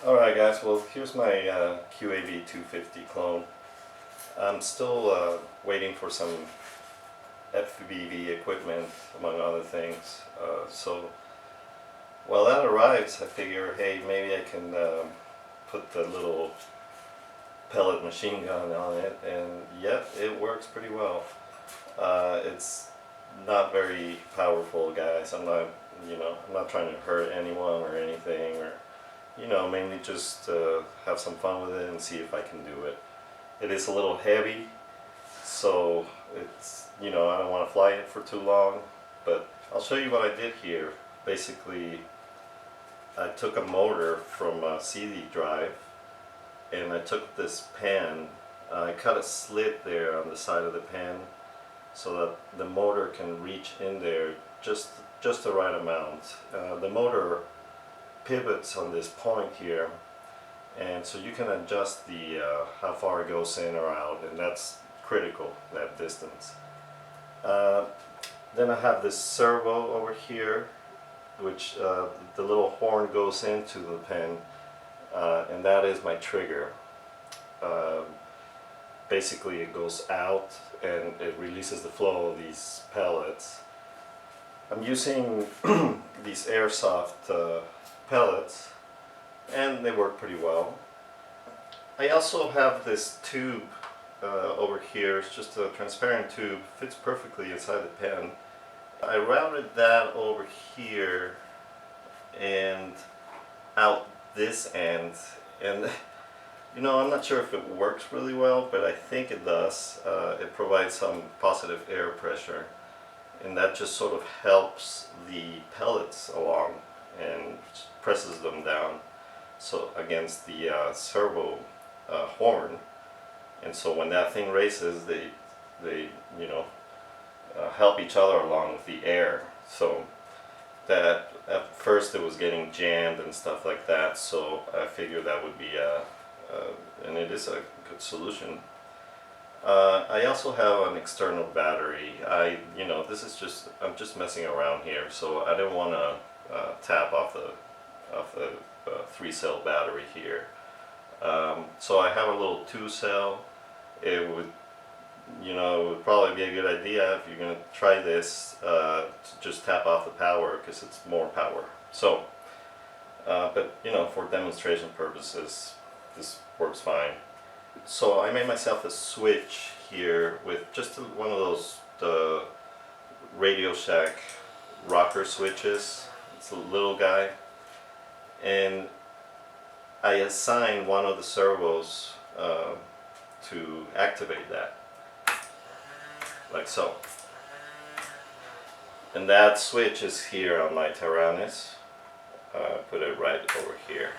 Alright guys, well here's my QAV250 clone. I'm still waiting for some FPV equipment among other things. So while that arrives, I figure, hey, maybe I can put the little pellet machine gun on it, and yep, it works pretty well. It's not very powerful, guys. I'm not trying to hurt anyone or anything, or mainly just have some fun with it and see if I can do it. It is a little heavy, so I don't want to fly it for too long, but I'll show you what I did here. Basically, I took a motor from a CD drive, and I took this pan, I cut a slit there on the side of the pan so that the motor can reach in there just the right amount. The motor pivots on this point here, and so you can adjust the how far it goes in or out, and that's critical, that distance. Then I have this servo over here, which the little horn goes into the pen, and that is my trigger. Basically it goes out and it releases the flow of these pellets. I'm using these Airsoft pellets, and they work pretty well. I also have this tube over here. It's just a transparent tube, fits perfectly inside the pen. I routed that over here and out this end, and I'm not sure if it works really well, but I think it does. It provides some positive air pressure, and that just sort of helps the pellets along and presses them down so against the servo horn, and so when that thing races, they help each other along with the air. So that at first it was getting jammed and stuff like that, so I figured that would be and it is a good solution. I also have an external battery. I'm just messing around here, so I didn't want to tap off the 3-cell battery here. So I have a little 2-cell. It would probably be a good idea if you're going to try this to just tap off the power, because it's more power. So, but for demonstration purposes, this works fine. So I made myself a switch here with just one of those Radio Shack rocker switches. It's a little guy, and I assigned one of the servos to activate that, like so. And that switch is here on my Tyrannus. Put it right over here.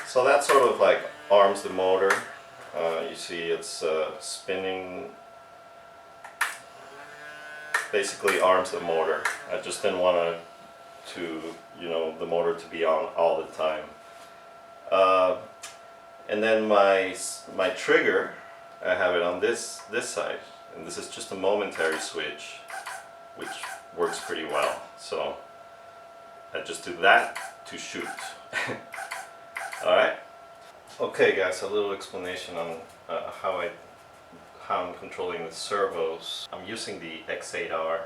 So that sort of like arms the motor. You see it's spinning, basically arms the motor. I just didn't want the motor to be on all the time. And then my trigger, I have it on this side, and this is just a momentary switch, which works pretty well. So I just do that to shoot. Alright. Okay guys, a little explanation on how I'm controlling the servos. I'm using the X8R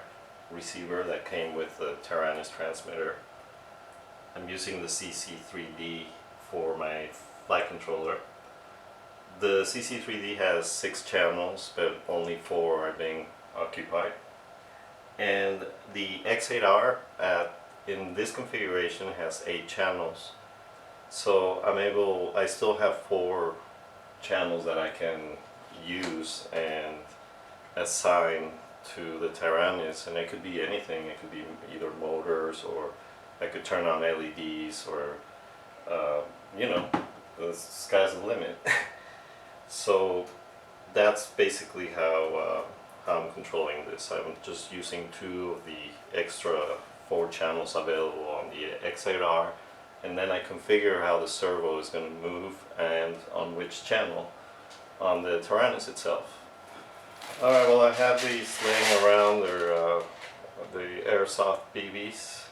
receiver that came with the Tyrannus transmitter. I'm using the CC3D for my flight controller. The CC3D has 6 channels, but only 4 are being occupied. And the X8R in this configuration has 8 channels. So I still have 4 channels that I can use and assign to the Tyrannus, and it could be anything. It could be either motors, or I could turn on LEDs, or the sky's the limit. So that's basically how I'm controlling this. I'm just using 2 of the extra 4 channels available on the X8R, and then I configure how the servo is going to move and on which channel on the Tyrannus itself. Alright, well I have these laying around. They're the Airsoft BBs.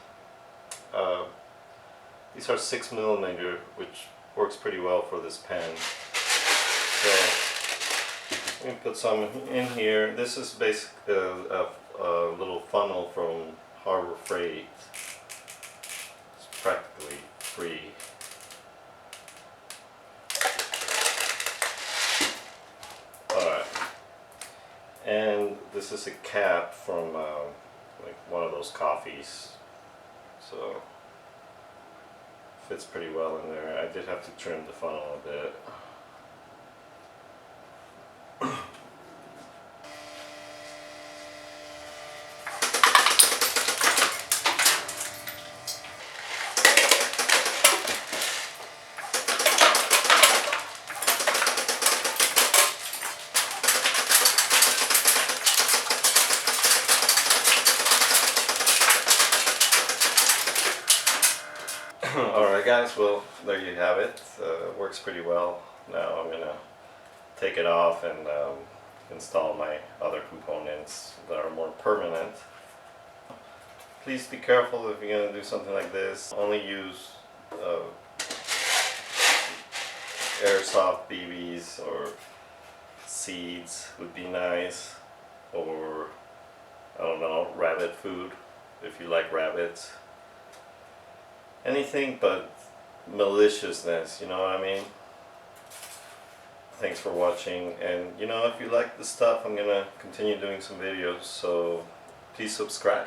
These are 6mm, which works pretty well for this pen. So let me put some in here. This is basically a little funnel from Harbor Freight. It's practically free. Alright. And this is a cap from like one of those coffees. So fits pretty well in there. I did have to trim the funnel a bit. Alright guys, well there you have it. Works pretty well. Now I'm gonna take it off and install my other components that are more permanent. Please be careful if you're gonna do something like this. Only use Airsoft BBs or seeds would be nice, or I don't know, rabbit food if you like rabbits. Anything but maliciousness, you know what I mean? Thanks for watching, and you know, if you like the stuff, I'm gonna continue doing some videos, so please subscribe.